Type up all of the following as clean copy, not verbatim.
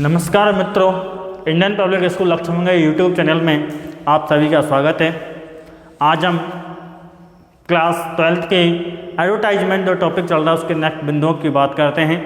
नमस्कार मित्रों, Indian public school Laxmangarh YouTube channel में आप सभी का स्वागत है। आज हम क्लास 12th के एडवर्टाइजमेंट जो टॉपिक चल रहा है उसके नेक्स्ट बिंदुओं की बात करते हैं।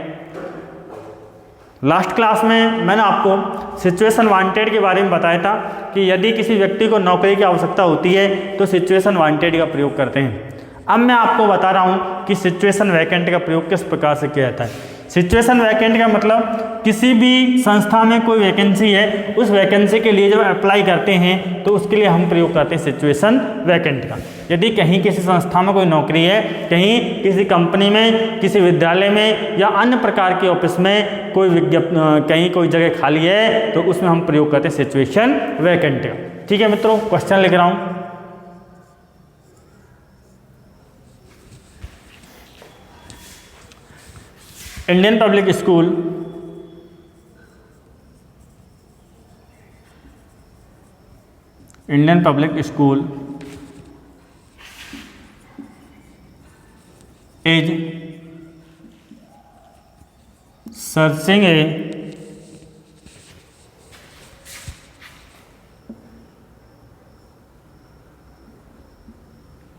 लास्ट क्लास में मैंने आपको सिचुएशन वांटेड के बारे में बताया था कि यदि किसी व्यक्ति को नौकरी की आवश्यकता होती है तो सिचुएशन वांटेड का प्रयोग करते हैं। अब मैं आपको बता रहा हूँ कि सिचुएशन वैकेंट का प्रयोग किस प्रकार से किया जाता है। सिचुएशन वैकेंट का मतलब किसी भी संस्था में कोई वैकेंसी है, उस वैकेंसी के लिए जब अप्लाई करते हैं तो उसके लिए हम प्रयोग करते हैं सिचुएशन वैकेंट का। यदि कहीं किसी संस्था में कोई नौकरी है, कहीं किसी कंपनी में, किसी विद्यालय में या अन्य प्रकार के ऑफिस में कोई कहीं कोई जगह खाली है तो उसमें हम प्रयोग करते हैं सिचुएशन वैकेंट का। ठीक है मित्रों, क्वेश्चन लिख रहा हूँ। Indian public school is searching a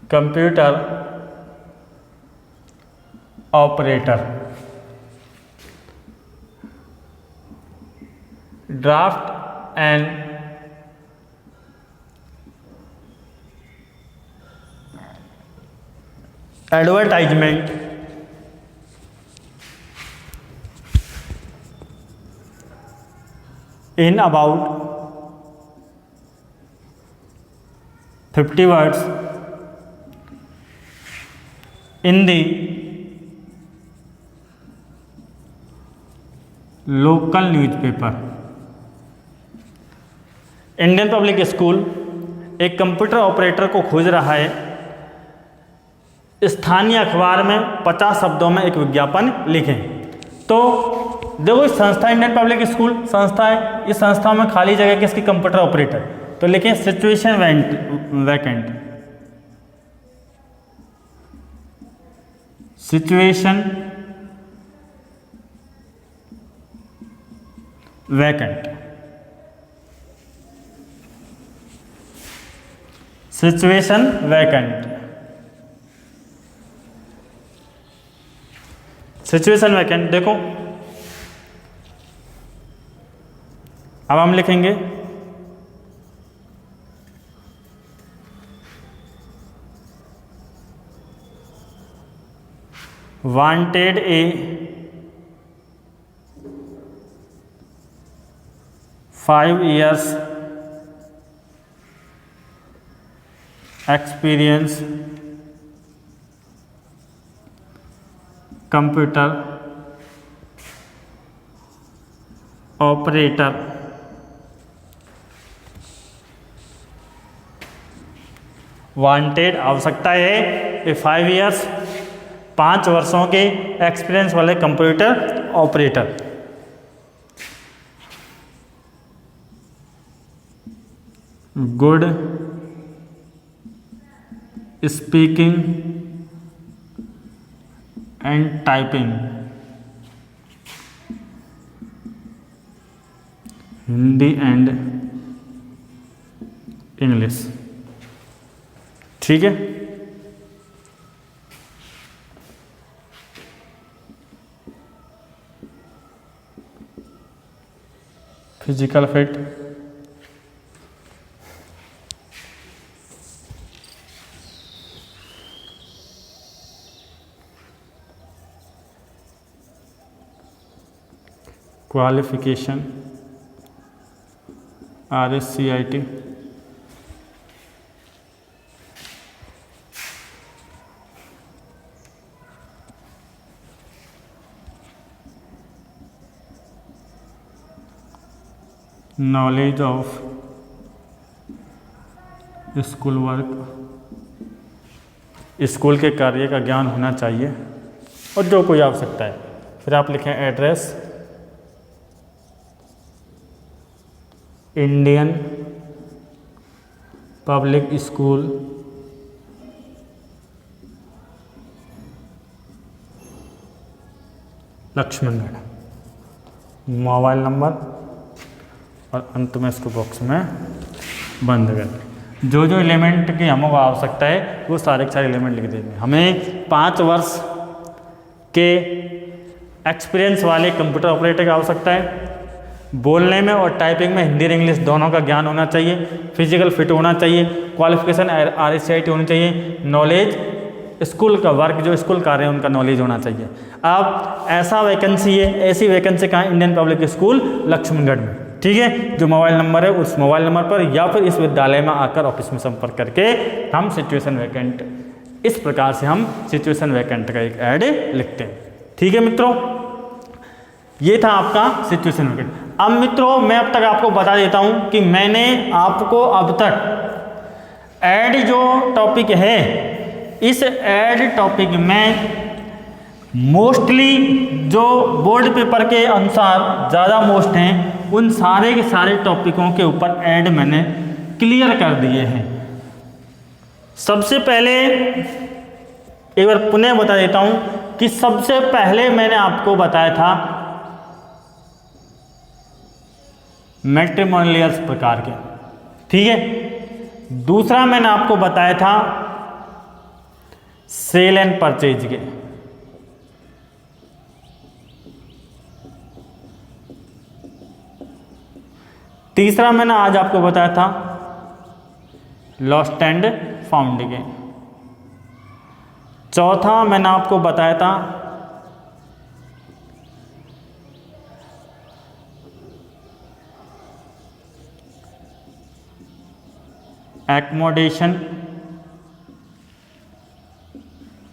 computer operator, draft an advertisement in about 50 words in the local newspaper। Indian public school एक कंप्यूटर ऑपरेटर को खोज रहा है। स्थानीय अखबार में 50 शब्दों में एक विज्ञापन लिखें। तो देखो, इस संस्था इंडियन पब्लिक स्कूल संस्था है, इस संस्था में खाली जगह किसकी? Computer operator. तो लिखें situation vacant, situation vacant, situation vacant, situation vacant. देखो अब हम लिखेंगे वांटेड ए 5 years experience computer operator, wanted आवश्यकता है 5 years 5 वर्षों के एक्सपीरियंस वाले computer operator. Good speaking and typing, Hindi and English. ठीक है, physical fit, qualification RSCIT, knowledge of school work, school के कार्य का ज्ञान होना चाहिए और जो कोई आवश्यकता है। फिर आप लिखें address Indian public school Laxmangarh. Mobile number और अंत में इसको बॉक्स में बंद कर दें। जो जो एलिमेंट की हमको आवश्यकता है वो सारे के सारे एलिमेंट लिख देंगे। हमें 5 वर्ष के एक्सपीरियंस वाले कंप्यूटर ऑपरेटर की आवश्यकता है। बोलने में और टाइपिंग में हिंदी और इंग्लिश दोनों का ज्ञान होना चाहिए। फिजिकल फिट होना चाहिए। क्वालिफिकेशन RSCIT होनी चाहिए। नॉलेज स्कूल का वर्क जो स्कूल कार्य है उनका नॉलेज होना चाहिए। अब ऐसा वैकेंसी है, ऐसी वैकेंसी कहाँ? इंडियन पब्लिक स्कूल लक्ष्मणगढ़ में। ठीक है, जो मोबाइल नंबर है उस मोबाइल नंबर पर या फिर इस विद्यालय में आकर ऑफिस में संपर्क करके हम सिचुएशन वैकेंट, इस प्रकार से हम सिचुएशन वैकेंट का एक ऐड लिखते हैं। ठीक है मित्रों, ये था आपका सिचुएशन वैकेंट। अब मित्रों मैं अब तक आपको बता देता हूँ कि मैंने आपको अब तक ऐड जो टॉपिक है, इस ऐड टॉपिक में मोस्टली जो बोर्ड पेपर के अनुसार ज़्यादा मोस्ट हैं उन सारे के सारे टॉपिकों के ऊपर ऐड मैंने क्लियर कर दिए हैं। सबसे पहले एक बार पुनः बता देता हूँ कि सबसे पहले मैंने आपको बताया था मैट्रिमोनियल्स प्रकार के। ठीक है, दूसरा मैंने आपको बताया था सेल एंड परचेज के। तीसरा मैंने आज आपको बताया था लॉस्ट एंड फाउंड के। चौथा मैंने आपको बताया था एकोमोडेशन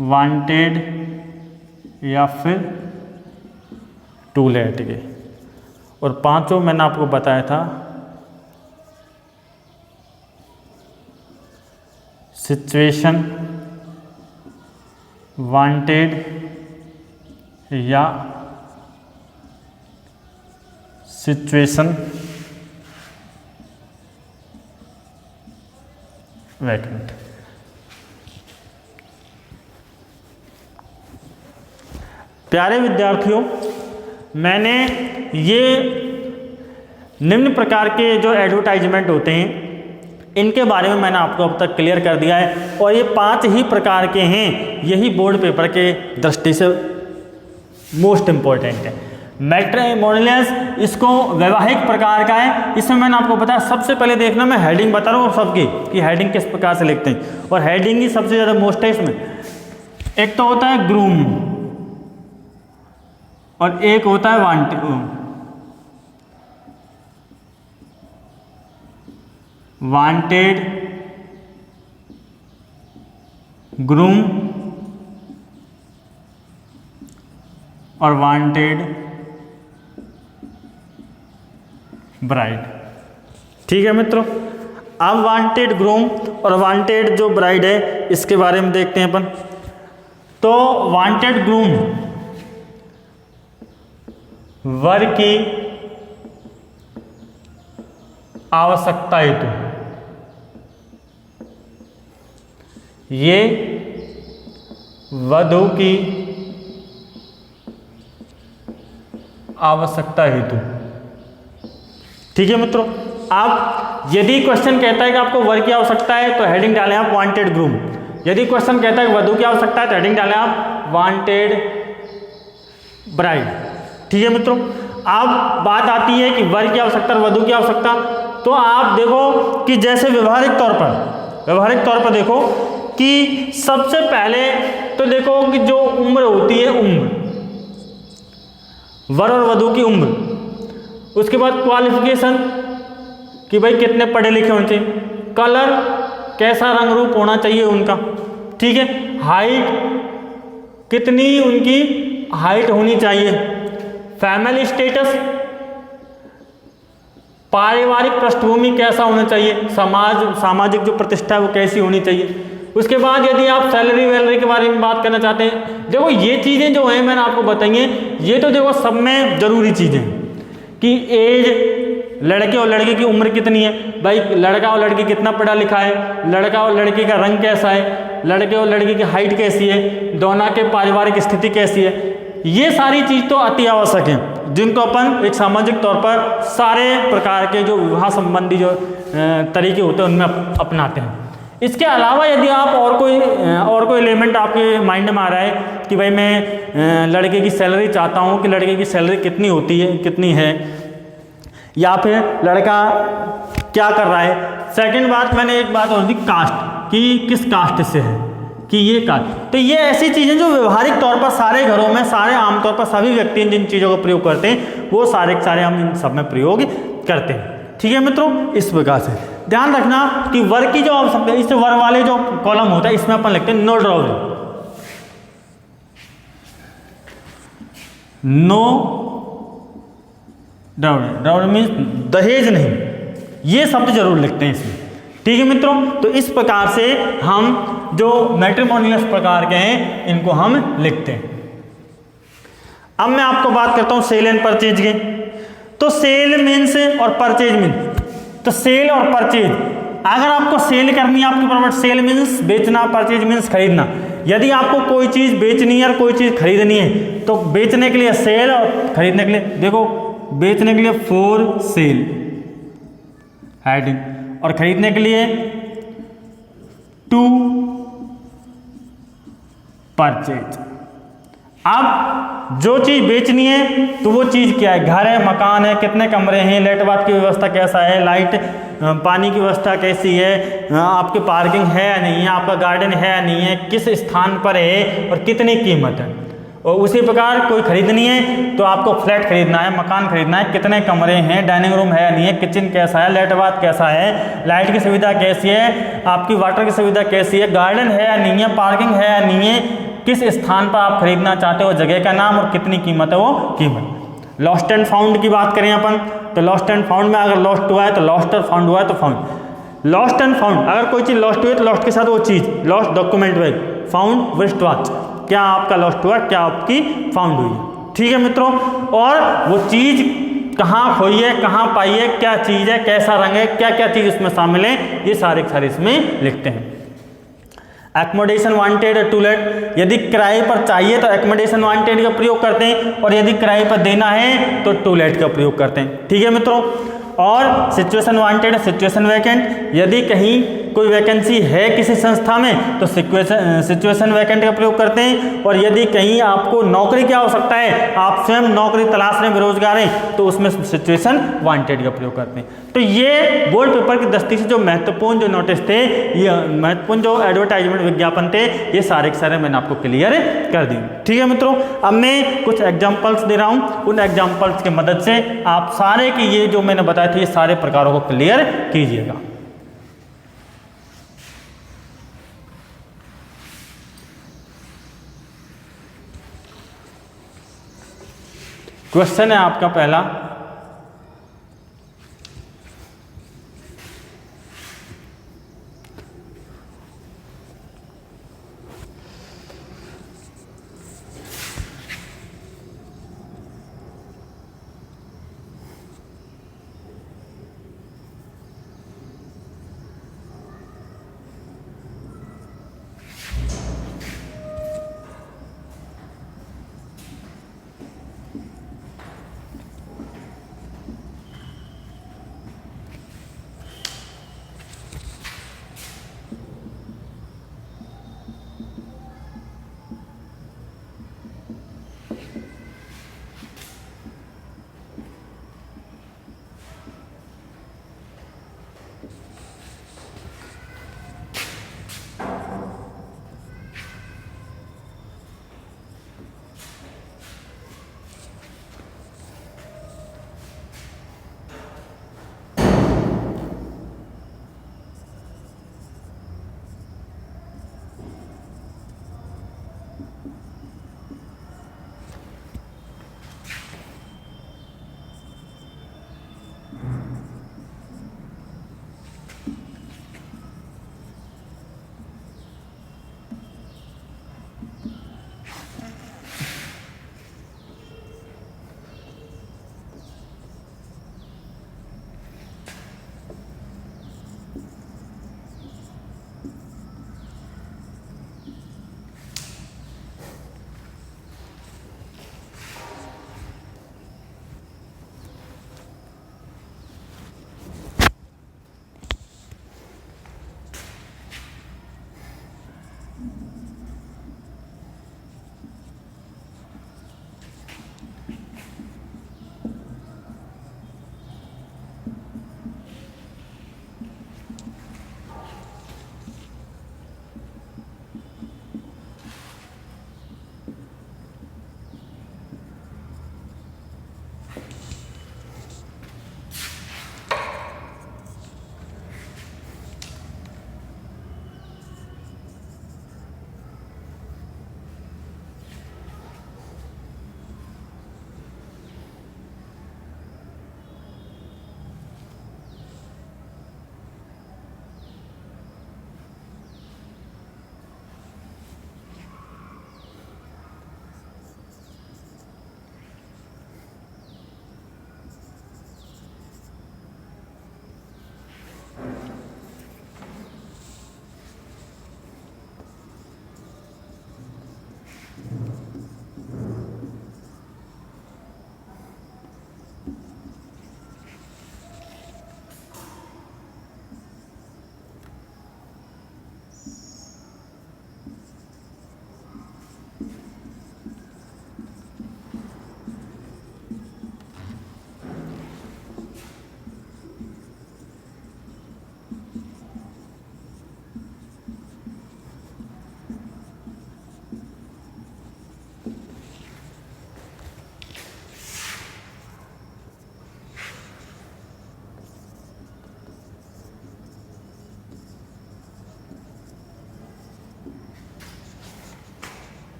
वांटेड या फिर टू लेट के। और पांचों मैंने आपको बताया था सिचुएशन वांटेड या सिचुएशन वैकेंट। प्यारे विद्यार्थियों, मैंने ये निम्न प्रकार के जो एडवर्टाइजमेंट होते हैं इनके बारे में मैंने आपको अब तक क्लियर कर दिया है। और ये 5 ही प्रकार के हैं, यही बोर्ड पेपर के दृष्टि से मोस्ट इम्पोर्टेंट है। मैट्रिमोनियल्स इसको वैवाहिक प्रकार का है। इसमें मैंने आपको बताया, सबसे पहले देखना मैं हेडिंग बता रहा हूँ सबकी कि हेडिंग किस प्रकार से लिखते हैं। और हेडिंग ही सबसे ज़्यादा मोस्ट है इसमें। एक तो होता है ग्रूम और एक होता है वांटेड ग्रूम और वांटेड ब्राइड। ठीक है मित्रों, अब वांटेड ग्रूम और वांटेड जो ब्राइड है इसके बारे में देखते हैं अपन। तो वांटेड ग्रूम वर की आवश्यकता हेतु ये वधू की आवश्यकता हेतु। ठीक है मित्रों, आप यदि क्वेश्चन कहता है कि आपको वर की आवश्यकता है तो हेडिंग डालें आप वांटेड ग्रूम। यदि क्वेश्चन कहता है कि वधू की आवश्यकता है तो हेडिंग डालें आप वांटेड ब्राइड। ठीक है मित्रों, अब बात आती है कि वर की आवश्यकता और वधू की आवश्यकता। तो आप देखो कि जैसे व्यवहारिक तौर पर देखो कि सबसे पहले तो देखो कि जो उम्र होती है, उम्र वर और वधू की उम्र, उसके बाद क्वालिफिकेशन कि भाई कितने पढ़े लिखे होने चाहिए, कलर कैसा रंग रूप होना चाहिए उनका। ठीक है, हाइट कितनी उनकी हाइट होनी चाहिए, फैमिली स्टेटस पारिवारिक पृष्ठभूमि कैसा होना चाहिए, सामाजिक जो प्रतिष्ठा है वो कैसी होनी चाहिए। उसके बाद यदि आप सैलरी वैलरी के बारे में बात करना चाहते हैं, देखो ये चीज़ें जो हैं मैंने आपको बताई हैं, ये तो देखो सब में ज़रूरी चीज़ें कि एज, लड़के और लड़की की उम्र कितनी है, भाई लड़का और लड़की कितना पढ़ा लिखा है, लड़का और लड़की का रंग कैसा है, लड़के और लड़की की हाइट कैसी है, दोनों के पारिवारिक स्थिति कैसी है, ये सारी चीज़ तो अति आवश्यक है, जिनको अपन एक सामाजिक तौर पर सारे प्रकार के जो विवाह संबंधी जो तरीके होते हैं उनमें अपनाते हैं। इसके अलावा यदि आप और कोई एलिमेंट आपके माइंड में आ रहा है कि भाई मैं लड़के की सैलरी चाहता हूँ कि लड़के की सैलरी कितनी होती है, कितनी है, या फिर लड़का क्या कर रहा है। सेकंड बात मैंने एक बात और दी, कास्ट, कि किस कास्ट से है, कि ये कास्ट। तो ये ऐसी चीज़ें जो व्यवहारिक तौर पर सारे घरों में, सारे आमतौर पर सभी व्यक्ति जिन चीज़ों का प्रयोग करते हैं वो सारे के सारे हम इन सब में प्रयोग करते हैं। ठीक है मित्रों, इस प्रकार से ध्यान रखना कि वर्ग की जो आवश्यकता है, इस वर्ग वाले जो कॉलम होता है इसमें अपन लिखते हैं no dowry. No dowry, dowry means दहेज नहीं, ये शब्द जरूर लिखते हैं इसमें। ठीक है मित्रों, तो इस प्रकार से हम जो मैट्रिमोनियस प्रकार के हैं इनको हम लिखते हैं। अब मैं आपको बात करता हूं सेल एंड परचेज की। तो सेल मीन्स और परचेज मीन्स, तो सेल और परचेज, अगर आपको सेल करनी है आपकी प्रॉपर्टी, सेल मीन्स बेचना, परचेज मीन्स खरीदना। यदि आपको कोई चीज़ बेचनी है और कोई चीज़ खरीदनी है तो बेचने के लिए सेल और खरीदने के लिए, देखो बेचने के लिए फॉर सेल हेडिंग और खरीदने के लिए टू परचेज। अब जो चीज़ बेचनी है तो वो चीज़ क्या है, घर है, मकान है, कितने कमरे हैं, लाइट बात की व्यवस्था कैसा है, लाइट पानी की व्यवस्था कैसी है, आपकी पार्किंग है या नहीं है, आपका गार्डन है या नहीं है, किस स्थान पर है और कितनी कीमत है। और उसी प्रकार कोई खरीदनी है तो आपको फ्लैट खरीदना है, मकान खरीदना है, कितने कमरे हैं, डाइनिंग रूम है या नहीं है, किचन कैसा है, लाइट बात कैसा है, लाइट की सुविधा कैसी है, आपकी वाटर की सुविधा कैसी है, गार्डन है या नहीं है, पार्किंग है या नहीं है, किस स्थान पर आप खरीदना चाहते हो, जगह का नाम और कितनी कीमत है वो कीमत। लॉस्ट एंड फाउंड की बात करें अपन तो लॉस्ट एंड फाउंड में अगर लॉस्ट हुआ है तो लॉस्ट और फाउंड हुआ है तो फाउंड। लॉस्ट एंड फाउंड, अगर कोई चीज़ लॉस्ट हुई है तो लॉस्ट के साथ वो चीज़, lost document bag, found waste watch, क्या आपका लॉस्ट हुआ, क्या आपकी फाउंड हुई है। ठीक है मित्रों, और वो चीज़ कहाँ खोई है, कहाँ पाई है, क्या चीज़ है, कैसा रंग है, क्या क्या चीज़ उसमें शामिल है, ये सारे इसमें लिखते हैं। एकोमोडेशन वांटेड टू लेट, यदि किराए पर चाहिए तो एकोमोडेशन वांटेड का प्रयोग करते हैं, और यदि किराए पर देना है तो टू लेट का प्रयोग करते हैं। ठीक है मित्रों, और सिचुएशन वांटेड, सिचुएशन वैकेंट, यदि कहीं कोई वैकेंसी है किसी संस्था में तो सिचुएशन वैकेंट का प्रयोग करते हैं, और यदि कहीं आपको नौकरी की आवश्यकता है, आप स्वयं नौकरी तलाश रहे, बेरोजगार हैं, तो उसमें सिचुएशन वांटेड का प्रयोग करते हैं। तो ये बोर्ड पेपर की दृष्टि से जो महत्वपूर्ण जो नोटिस थे, ये महत्वपूर्ण जो एडवर्टाइजमेंट विज्ञापन थे, ये सारे के सारे मैंने आपको क्लियर कर दिए। ठीक है मित्रों, अब मैं कुछ एग्जाम्पल्स दे रहा हूँ, उन एग्जाम्पल्स की मदद से आप सारे की ये जो मैंने बताया था ये सारे प्रकारों को क्लियर कीजिएगा। क्वेश्चन है आपका पहला,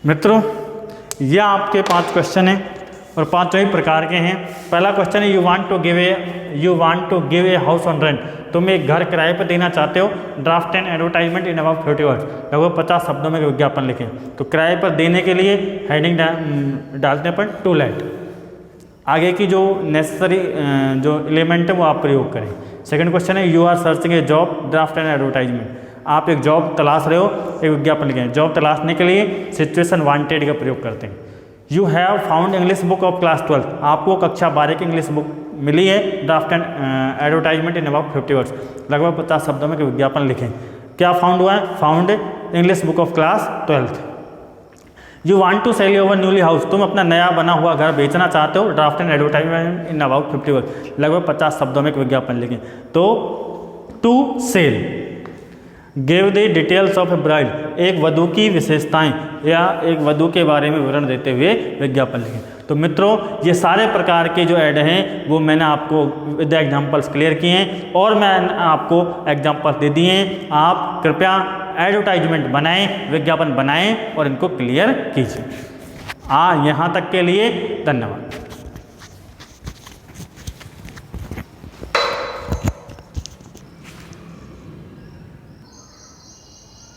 मित्रों, ये आपके 5 क्वेश्चन हैं और 5 ही प्रकार के हैं। पहला क्वेश्चन है you want to give a house on rent. तुम एक घर किराए पर देना चाहते हो। Draft an advertisement in about 50 words. लगभग 50 शब्दों में विज्ञापन लिखें। तो किराए पर देने के लिए हेडिंग डालने पर टू लेट। आगे की जो नेसेसरी जो एलिमेंट है वो आप प्रयोग करें। सेकंड क्वेश्चन है you are searching a job. Draft an advertisement. आप एक जॉब तलाश रहे हो, एक विज्ञापन लिखें। जॉब तलाशने के लिए सिचुएशन वांटेड का प्रयोग करते हैं। You have found English book of class 12। आपको कक्षा 12 की इंग्लिश बुक मिली है। Draft and advertisement in about 50 words. लगभग 50 शब्दों में विज्ञापन लिखें। क्या फाउंड हुआ है? Found English book of class 12। You want to sell your newly house. तुम अपना नया बना हुआ घर बेचना चाहते हो। Draft and advertisement in about 50 words. लगभग 50 शब्दों में विज्ञापन लिखें। तो to sell. Give the details of a bride. एक वधू की विशेषताएं या एक वधू के बारे में विवरण देते हुए विज्ञापन लिखें। तो मित्रों, ये सारे प्रकार के जो ऐड हैं वो मैंने आपको विद एग्जाम्पल्स क्लियर किए हैं और मैंने आपको एग्जाम्पल्स दे दिए हैं। आप कृपया एडवर्टाइजमेंट बनाएं, विज्ञापन बनाएं और इनको क्लियर कीजिए। यहाँ तक के लिए धन्यवाद।